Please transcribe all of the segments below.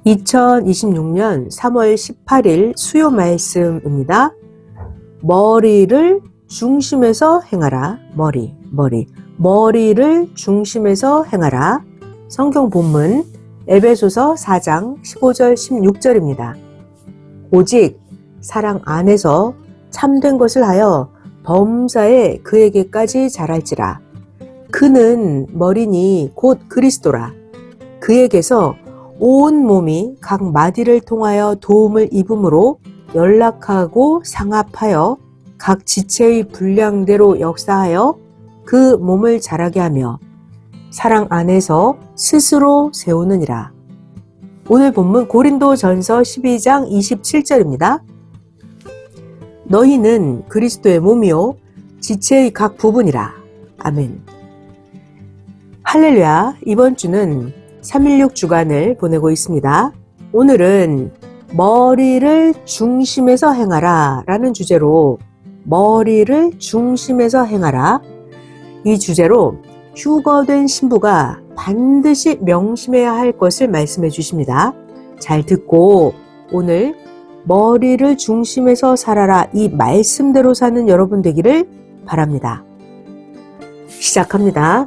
2026년 3월 18일 수요 말씀입니다. 머리를 중심에서 행하라. 머리를 중심에서 행하라. 성경 본문 에베소서 4장 15절 16절입니다. 오직 사랑 안에서 참된 것을 하여 범사에 그에게까지 자랄지라. 그는 머리니 곧 그리스도라. 그에게서 온 몸이 각 마디를 통하여 도움을 입음으로 연락하고 상합하여 각 지체의 분량대로 역사하여 그 몸을 자라게 하며 사랑 안에서 스스로 세우느니라. 오늘 본문 고린도전서 12장 27절입니다. 너희는 그리스도의 몸이요 지체의 각 부분이라. 아멘. 할렐루야. 이번 주는 316 주간을 보내고 있습니다. 오늘은 머리를 중심에서 행하라 라는 주제로 머리를 중심에서 행하라, 이 주제로 휴거된 신부가 반드시 명심해야 할 것을 말씀해 주십니다. 잘 듣고 오늘 머리를 중심에서 살아라 이 말씀대로 사는 여러분 되기를 바랍니다. 시작합니다.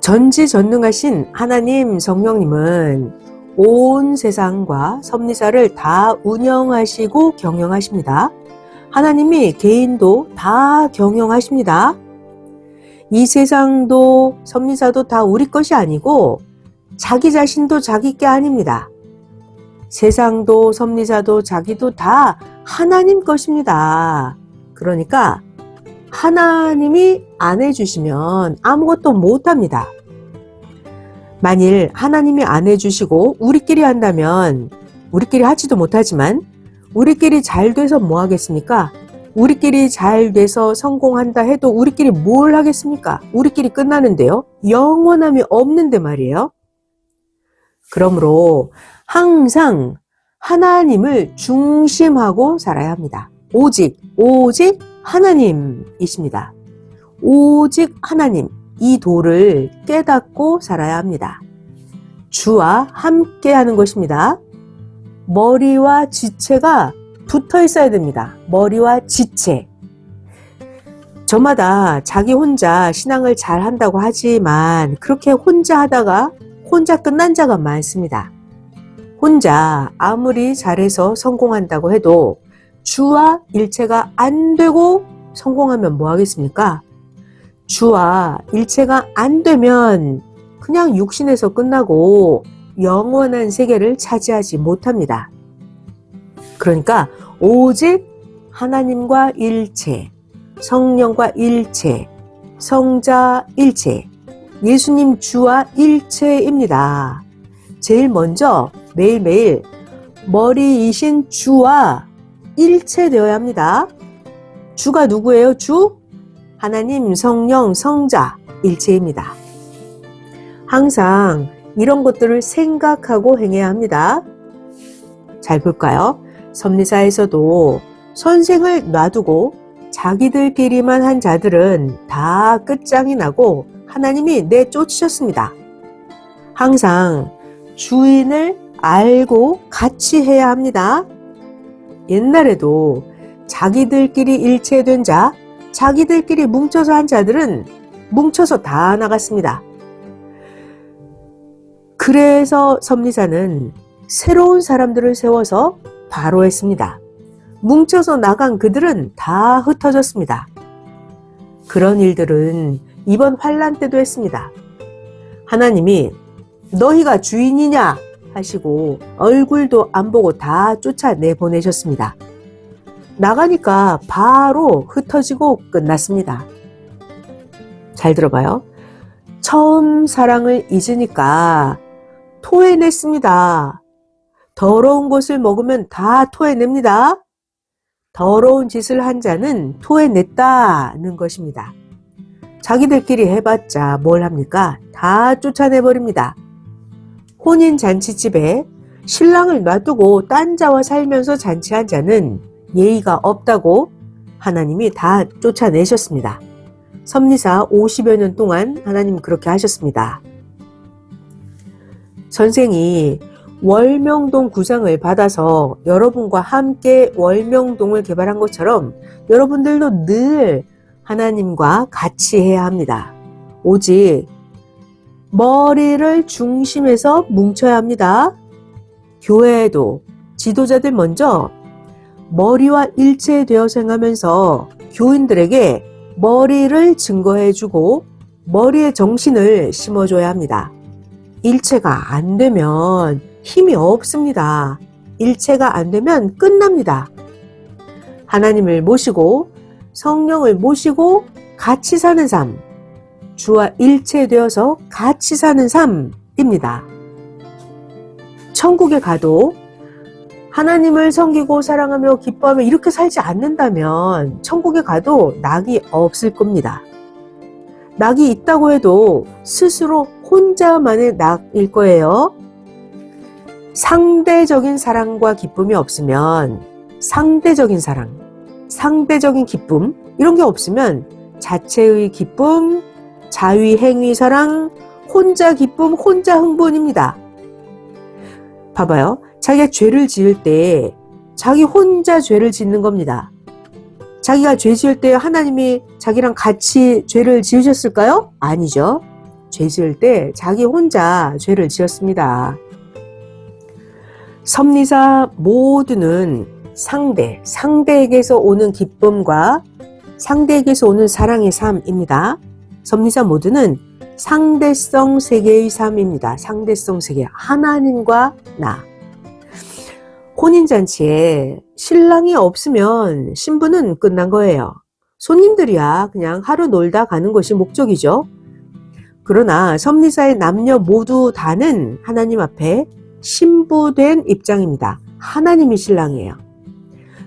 전지전능하신 하나님 성령님은 온 세상과 섭리사를 다 운영하시고 경영하십니다. 하나님이 개인도 다 경영하십니다. 이 세상도 섭리사도 다 우리 것이 아니고 자기 자신도 자기 게 아닙니다. 세상도 섭리사도 자기도 다 하나님 것입니다. 그러니까 하나님이 안 해주시면 아무것도 못합니다. 만일 하나님이 안 해주시고 우리끼리 한다면 우리끼리 하지도 못하지만 우리끼리 잘 돼서 뭐 하겠습니까? 우리끼리 잘 돼서 성공한다 해도 우리끼리 뭘 하겠습니까? 우리끼리 끝나는데요. 영원함이 없는데 말이에요. 그러므로 항상 하나님을 중심하고 살아야 합니다. 오직 하나님이십니다. 오직 하나님, 이 도를 깨닫고 살아야 합니다. 주와 함께 하는 것입니다. 머리와 지체가 붙어 있어야 됩니다. 머리와 지체. 저마다 자기 혼자 신앙을 잘 한다고 하지만 그렇게 혼자 하다가 혼자 끝난 자가 많습니다. 혼자 아무리 잘해서 성공한다고 해도 주와 일체가 안 되고 성공하면 뭐 하겠습니까? 주와 일체가 안 되면 그냥 육신에서 끝나고 영원한 세계를 차지하지 못합니다. 그러니까 오직 하나님과 일체, 성령과 일체, 성자 일체, 예수님 주와 일체입니다. 제일 먼저 매일매일 머리이신 주와 일체되어야 합니다. 주가 누구예요? 주? 하나님, 성령, 성자, 일체입니다. 항상 이런 것들을 생각하고 행해야 합니다. 잘 볼까요? 섭리사에서도 선생을 놔두고 자기들끼리만 한 자들은 다 끝장이 나고 하나님이 내쫓으셨습니다. 항상 주인을 알고 같이 해야 합니다. 옛날에도 자기들끼리 일체된 자, 자기들끼리 뭉쳐서 한 자들은 뭉쳐서 다 나갔습니다. 그래서 섭리사는 새로운 사람들을 세워서 바로 했습니다. 뭉쳐서 나간 그들은 다 흩어졌습니다. 그런 일들은 이번 환란 때도 했습니다. 하나님이 너희가 주인이냐 하시고 얼굴도 안 보고 다 쫓아내보내셨습니다. 나가니까 바로 흩어지고 끝났습니다. 잘 들어봐요. 처음 사랑을 잊으니까 토해냈습니다. 더러운 것을 먹으면 다 토해냅니다. 더러운 짓을 한 자는 토해냈다는 것입니다. 자기들끼리 해봤자 뭘 합니까? 다 쫓아내버립니다. 혼인 잔치집에 신랑을 놔두고 딴 자와 살면서 잔치한 자는 예의가 없다고 하나님이 다 쫓아내셨습니다. 섭리사 50여 년 동안 하나님 그렇게 하셨습니다. 선생이 월명동 구상을 받아서 여러분과 함께 월명동을 개발한 것처럼 여러분들도 늘 하나님과 같이 해야 합니다. 오직 머리를 중심에서 뭉쳐야 합니다. 교회에도 지도자들 먼저 머리와 일체되어서 행하면서 교인들에게 머리를 증거해주고 머리에 정신을 심어줘야 합니다. 일체가 안 되면 힘이 없습니다. 일체가 안 되면 끝납니다. 하나님을 모시고 성령을 모시고 같이 사는 삶, 주와 일체되어서 같이 사는 삶입니다. 천국에 가도 하나님을 섬기고 사랑하며 기뻐하며 이렇게 살지 않는다면 천국에 가도 낙이 없을 겁니다. 낙이 있다고 해도 스스로 혼자만의 낙일 거예요. 상대적인 사랑과 기쁨이 없으면 상대적인 사랑, 상대적인 기쁨 이런 게 없으면 자체의 기쁨, 자위 행위 사랑, 혼자 기쁨, 혼자 흥분입니다. 봐봐요. 자기가 죄를 지을 때 자기 혼자 죄를 짓는 겁니다. 자기가 죄 지을 때 하나님이 자기랑 같이 죄를 지으셨을까요? 아니죠. 죄 지을 때 자기 혼자 죄를 지었습니다. 섭리사 모두는 상대에게서 오는 기쁨과 상대에게서 오는 사랑의 삶입니다. 섭리사 모두는 상대성 세계의 삶입니다. 상대성 세계, 하나님과 나. 혼인잔치에 신랑이 없으면 신부는 끝난 거예요. 손님들이야 그냥 하루 놀다 가는 것이 목적이죠. 그러나 섭리사의 남녀 모두 다는 하나님 앞에 신부된 입장입니다. 하나님이 신랑이에요.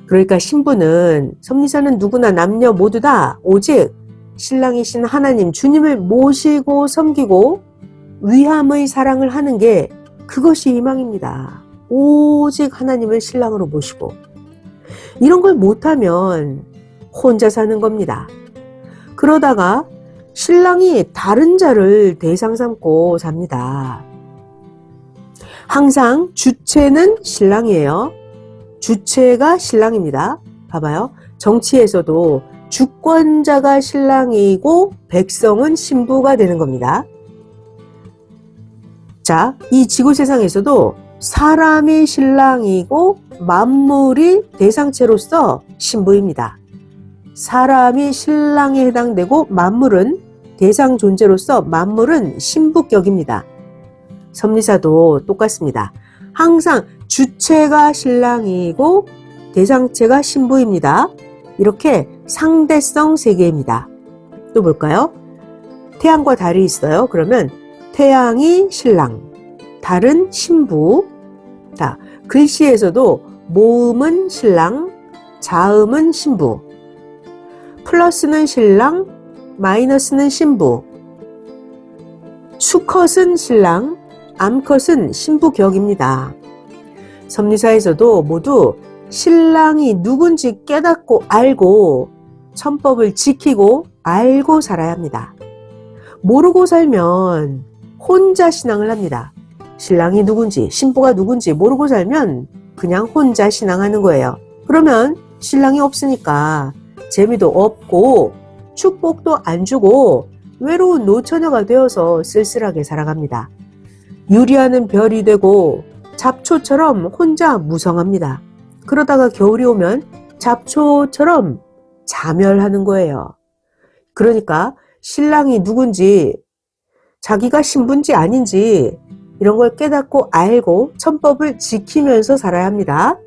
그러니까 신부는, 섭리사는 누구나 남녀 모두 다 오직 신랑이신 하나님 주님을 모시고 섬기고 위함의 사랑을 하는 게 그것이 희망입니다. 오직 하나님을 신랑으로 모시고 이런 걸 못하면 혼자 사는 겁니다. 그러다가 신랑이 다른 자를 대상 삼고 삽니다. 항상 주체는 신랑이에요. 주체가 신랑입니다. 봐봐요. 정치에서도 주권자가 신랑이고 백성은 신부가 되는 겁니다. 자, 이 지구 세상에서도 사람이 신랑이고 만물이 대상체로서 신부입니다. 사람이 신랑에 해당되고 만물은 대상 존재로서 만물은 신부격입니다. 섭리사도 똑같습니다. 항상 주체가 신랑이고 대상체가 신부입니다. 이렇게 상대성 세계입니다. 또 볼까요? 태양과 달이 있어요. 그러면 태양이 신랑, 달은 신부. 자, 글씨에서도 모음은 신랑, 자음은 신부. 플러스는 신랑, 마이너스는 신부. 수컷은 신랑, 암컷은 신부격입니다. 섭리사에서도 모두 신랑이 누군지 깨닫고 알고 천법을 지키고 알고 살아야 합니다. 모르고 살면 혼자 신앙을 합니다. 신랑이 누군지 신부가 누군지 모르고 살면 그냥 혼자 신앙하는 거예요. 그러면 신랑이 없으니까 재미도 없고 축복도 안 주고 외로운 노처녀가 되어서 쓸쓸하게 살아갑니다. 유리하는 별이 되고 잡초처럼 혼자 무성합니다. 그러다가 겨울이 오면 잡초처럼 자멸하는 거예요. 그러니까 신랑이 누군지 자기가 신부인지 아닌지 이런 걸 깨닫고 알고 천법을 지키면서 살아야 합니다.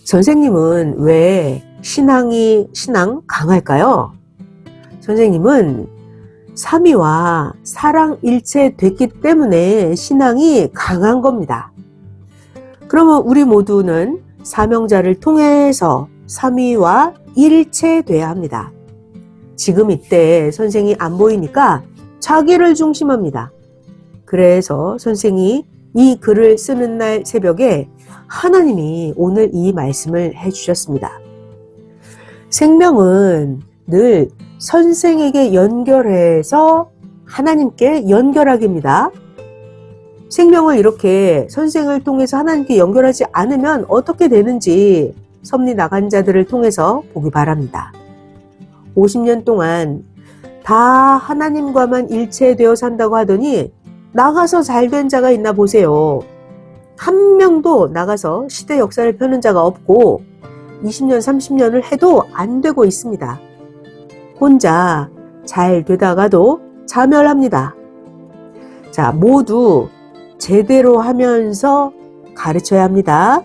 선생님은 왜 신앙 강할까요? 선생님은 삼위와 사랑 일체 됐기 때문에 신앙이 강한 겁니다. 그러면 우리 모두는 사명자를 통해서 삼위와 일체돼야 합니다. 지금 이때 선생이 안 보이니까 자기를 중심합니다. 그래서 선생이 이 글을 쓰는 날 새벽에 하나님이 오늘 이 말씀을 해주셨습니다. 생명은 늘 선생에게 연결해서 하나님께 연결하기입니다. 생명을 이렇게 선생을 통해서 하나님께 연결하지 않으면 어떻게 되는지 섭리 나간 자들을 통해서 보기 바랍니다. 50년 동안 다 하나님과만 일체되어 산다고 하더니 나가서 잘된 자가 있나 보세요. 한 명도 나가서 시대 역사를 펴는 자가 없고 20년, 30년을 해도 안 되고 있습니다. 혼자 잘 되다가도 자멸합니다. 자, 모두 제대로 하면서 가르쳐야 합니다.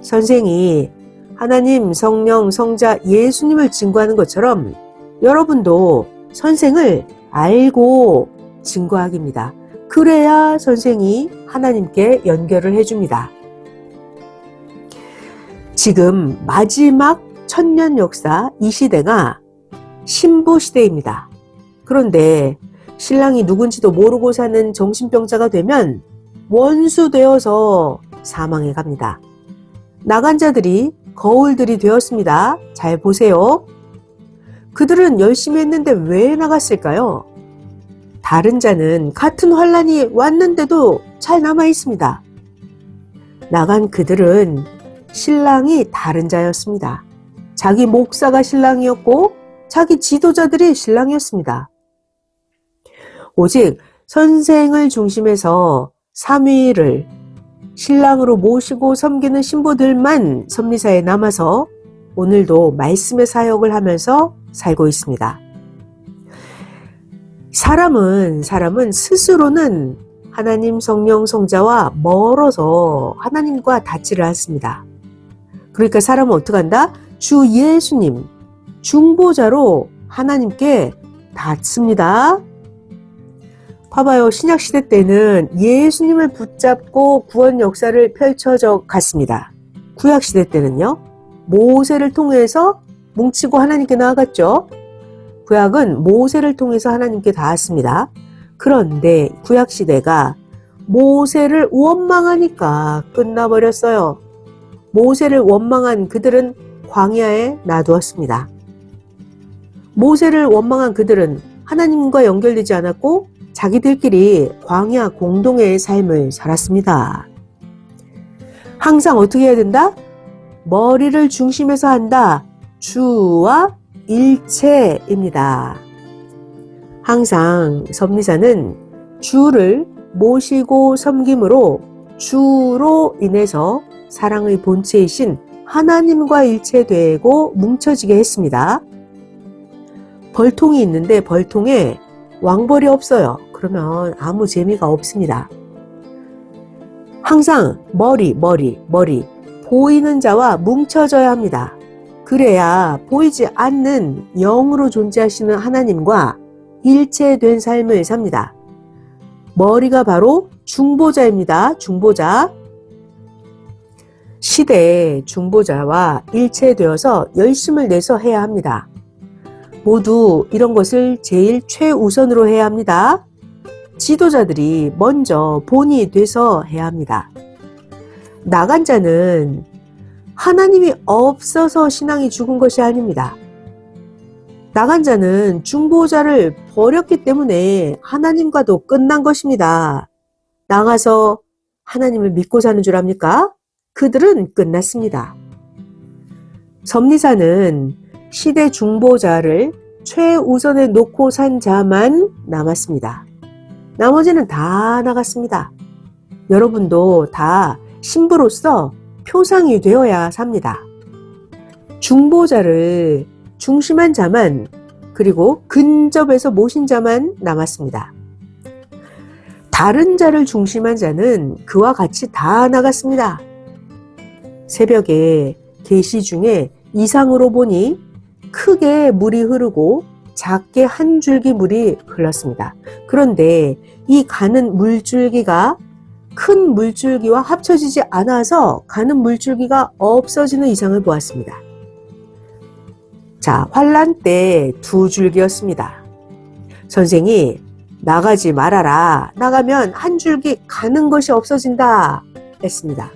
선생이 하나님, 성령, 성자, 예수님을 증거하는 것처럼 여러분도 선생을 알고 증거하기입니다. 그래야 선생이 하나님께 연결을 해줍니다. 지금 마지막 천년 역사 이 시대가 신부 시대입니다. 그런데 신랑이 누군지도 모르고 사는 정신병자가 되면 원수 되어서 사망해 갑니다. 나간 자들이 거울들이 되었습니다. 잘 보세요. 그들은 열심히 했는데 왜 나갔을까요? 다른 자는 같은 환란이 왔는데도 잘 남아 있습니다. 나간 그들은 신랑이 다른 자였습니다. 자기 목사가 신랑이었고 자기 지도자들이 신랑이었습니다. 오직 선생을 중심해서 삼위를 신랑으로 모시고 섬기는 신부들만 섭리사에 남아서 오늘도 말씀의 사역을 하면서 살고 있습니다. 사람은 스스로는 하나님, 성령, 성자와 멀어서 하나님과 닿지를 않습니다. 그러니까 사람은 어떻게 한다? 주 예수님, 중보자로 하나님께 닿습니다. 봐봐요. 신약시대 때는 예수님을 붙잡고 구원 역사를 펼쳐져 갔습니다. 구약시대 때는요. 모세를 통해서 뭉치고 하나님께 나아갔죠. 구약은 모세를 통해서 하나님께 닿았습니다. 그런데 구약시대가 모세를 원망하니까 끝나버렸어요. 모세를 원망한 그들은 광야에 놔두었습니다. 모세를 원망한 그들은 하나님과 연결되지 않았고 자기들끼리 광야 공동의 삶을 살았습니다. 항상 어떻게 해야 된다? 머리를 중심에서 한다. 주와 일체입니다. 항상 섭리사는 주를 모시고 섬김으로 주로 인해서 사랑의 본체이신 하나님과 일체되고 뭉쳐지게 했습니다. 벌통이 있는데 벌통에 왕벌이 없어요. 그러면 아무 재미가 없습니다. 항상 머리 보이는 자와 뭉쳐져야 합니다. 그래야 보이지 않는 영으로 존재하시는 하나님과 일체된 삶을 삽니다. 머리가 바로 중보자입니다. 중보자. 시대의 중보자와 일체되어서 열심을 내서 해야 합니다. 모두 이런 것을 제일 최우선으로 해야 합니다. 지도자들이 먼저 본이 돼서 해야 합니다. 나간 자는 하나님이 없어서 신앙이 죽은 것이 아닙니다. 나간 자는 중보자를 버렸기 때문에 하나님과도 끝난 것입니다. 나가서 하나님을 믿고 사는 줄 압니까? 그들은 끝났습니다. 섭리사는 시대 중보자를 최우선에 놓고 산 자만 남았습니다. 나머지는 다 나갔습니다. 여러분도 다 신부로서 표상이 되어야 삽니다. 중보자를 중심한 자만, 그리고 근접해서 모신 자만 남았습니다. 다른 자를 중심한 자는 그와 같이 다 나갔습니다. 새벽에 계시 중에 이상으로 보니 크게 물이 흐르고 작게 한 줄기 물이 흘렀습니다. 그런데 이 가는 물줄기가 큰 물줄기와 합쳐지지 않아서 가는 물줄기가 없어지는 이상을 보았습니다. 자, 환란 때 두 줄기였습니다. 선생이 나가지 말아라. 나가면 한 줄기 가는 것이 없어진다 했습니다.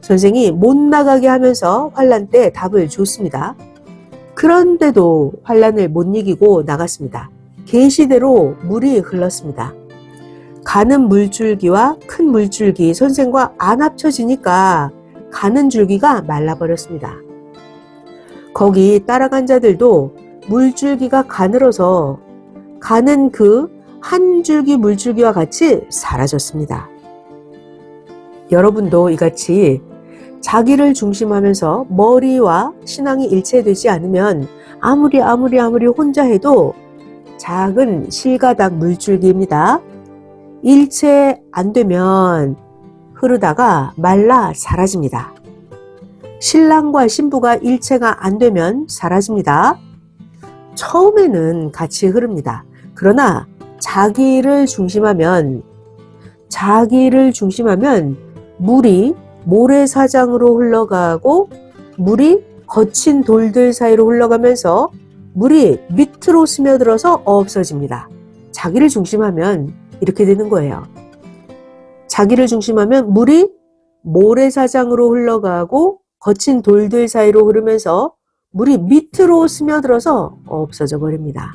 선생이 못 나가게 하면서 환란 때 답을 줬습니다. 그런데도 환란을 못 이기고 나갔습니다. 계시대로 물이 흘렀습니다. 가는 물줄기와 큰 물줄기 선생과 안 합쳐지니까 가는 줄기가 말라버렸습니다. 거기 따라간 자들도 물줄기가 가늘어서 가는 그 한 줄기 물줄기와 같이 사라졌습니다. 여러분도 이같이 자기를 중심하면서 머리와 신앙이 일체되지 않으면 아무리 혼자 해도 작은 실가닥 물줄기입니다. 일체 안 되면 흐르다가 말라 사라집니다. 신랑과 신부가 일체가 안 되면 사라집니다. 처음에는 같이 흐릅니다. 그러나 자기를 중심하면 물이 모래사장으로 흘러가고 물이 거친 돌들 사이로 흘러가면서 물이 밑으로 스며들어서 없어집니다. 자기를 중심하면 이렇게 되는 거예요. 자기를 중심하면 물이 모래사장으로 흘러가고 거친 돌들 사이로 흐르면서 물이 밑으로 스며들어서 없어져 버립니다.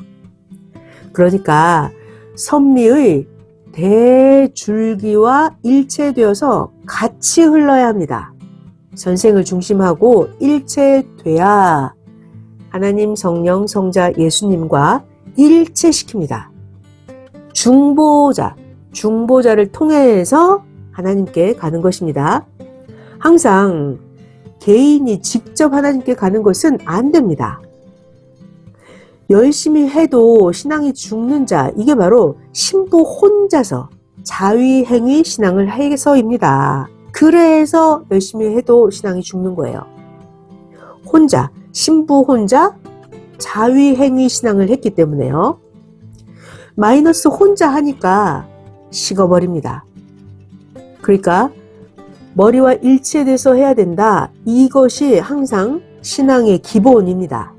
그러니까 섭리의 대줄기와 일체되어서 같이 흘러야 합니다. 선생을 중심하고 일체돼야 하나님, 성령, 성자, 예수님과 일체시킵니다. 중보자를 통해서 하나님께 가는 것입니다. 항상 개인이 직접 하나님께 가는 것은 안 됩니다. 열심히 해도 신앙이 죽는 자, 이게 바로 신부 혼자서 자위행위 신앙을 해서입니다. 그래서 열심히 해도 신앙이 죽는 거예요. 신부 혼자 자위행위 신앙을 했기 때문에요. 마이너스 혼자 하니까 식어버립니다. 그러니까 머리와 일체돼서 해야 된다. 이것이 항상 신앙의 기본입니다.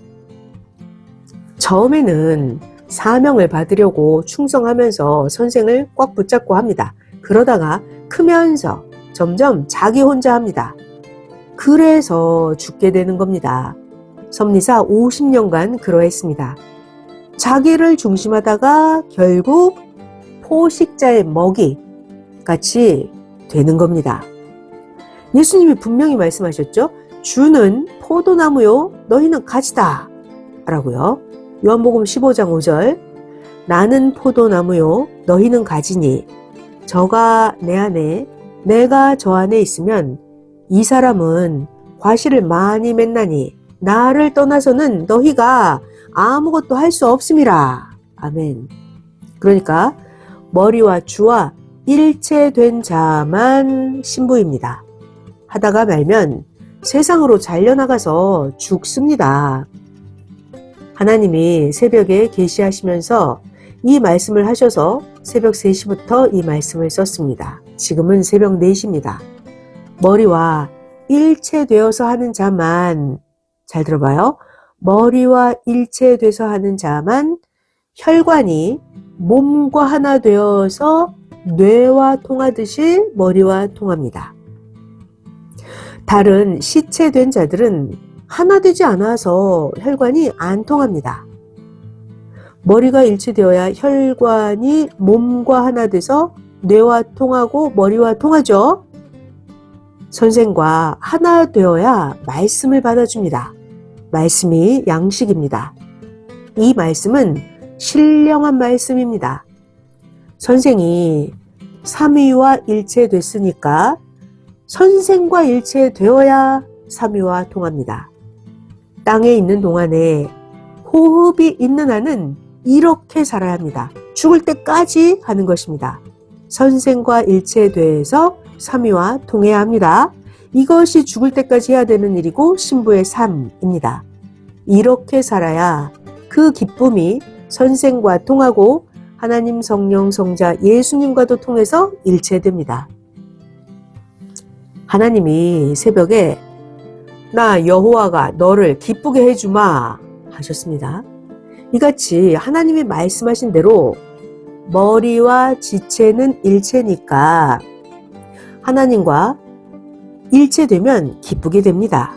처음에는 사명을 받으려고 충성하면서 선생을 꽉 붙잡고 합니다. 그러다가 크면서 점점 자기 혼자 합니다. 그래서 죽게 되는 겁니다. 섭리사 50년간 그러했습니다. 자기를 중심하다가 결국 포식자의 먹이 같이 되는 겁니다. 예수님이 분명히 말씀하셨죠. 주는 포도나무요, 너희는 가지다 라고요. 요한복음 15장 5절. 나는 포도나무요, 너희는 가지니 저가 내 안에 내가 저 안에 있으면 이 사람은 과실을 많이 맺나니 나를 떠나서는 너희가 아무것도 할 수 없음이라. 아멘. 그러니까 머리와 주와 일체된 자만 신부입니다. 하다가 말면 세상으로 잘려나가서 죽습니다. 하나님이 새벽에 계시하시면서 이 말씀을 하셔서 새벽 3시부터 이 말씀을 썼습니다. 지금은 새벽 4시입니다. 머리와 일체되어서 하는 자만, 잘 들어봐요. 머리와 일체돼서 하는 자만 혈관이 몸과 하나 되어서 뇌와 통하듯이 머리와 통합니다. 다른 시체된 자들은 하나 되지 않아서 혈관이 안 통합니다. 머리가 일체되어야 혈관이 몸과 하나 돼서 뇌와 통하고 머리와 통하죠. 선생과 하나 되어야 말씀을 받아줍니다. 말씀이 양식입니다. 이 말씀은 신령한 말씀입니다. 선생이 삼위와 일체됐으니까 선생과 일체되어야 삼위와 통합니다. 땅에 있는 동안에 호흡이 있는 한은 이렇게 살아야 합니다. 죽을 때까지 하는 것입니다. 선생과 일체돼서 삼위와 통해야 합니다. 이것이 죽을 때까지 해야 되는 일이고 신부의 삶입니다. 이렇게 살아야 그 기쁨이 선생과 통하고 하나님, 성령, 성자, 예수님과도 통해서 일체됩니다. 하나님이 새벽에 나 여호와가 너를 기쁘게 해주마 하셨습니다. 이같이 하나님이 말씀하신 대로 머리와 지체는 일체니까 하나님과 일체되면 기쁘게 됩니다.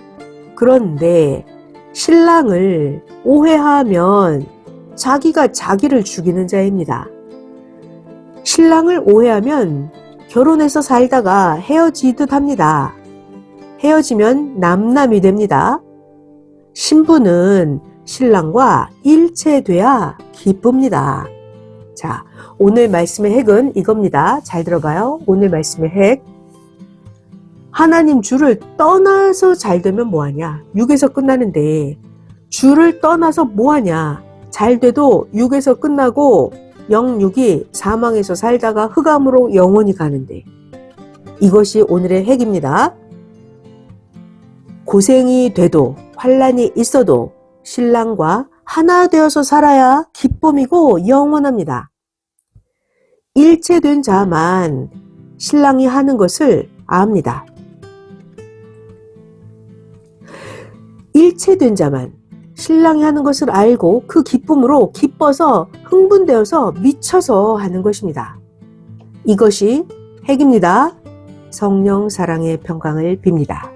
그런데 신랑을 오해하면 자기가 자기를 죽이는 자입니다. 신랑을 오해하면 결혼해서 살다가 헤어지듯 합니다. 헤어지면 남남이 됩니다. 신부는 신랑과 일체돼야 기쁩니다. 자, 오늘 말씀의 핵은 이겁니다. 잘 들어봐요. 오늘 말씀의 핵. 하나님 주를 떠나서 잘 되면 뭐하냐? 육에서 끝나는데 주를 떠나서 뭐하냐? 잘 돼도 육에서 끝나고 영육이 사망에서 살다가 흑암으로 영원히 가는데, 이것이 오늘의 핵입니다. 고생이 돼도 환난이 있어도 신랑과 하나 되어서 살아야 기쁨이고 영원합니다. 일체된 자만 신랑이 하는 것을 압니다. 일체된 자만 신랑이 하는 것을 알고 그 기쁨으로 기뻐서 흥분되어서 미쳐서 하는 것입니다. 이것이 핵입니다. 성령 사랑의 평강을 빕니다.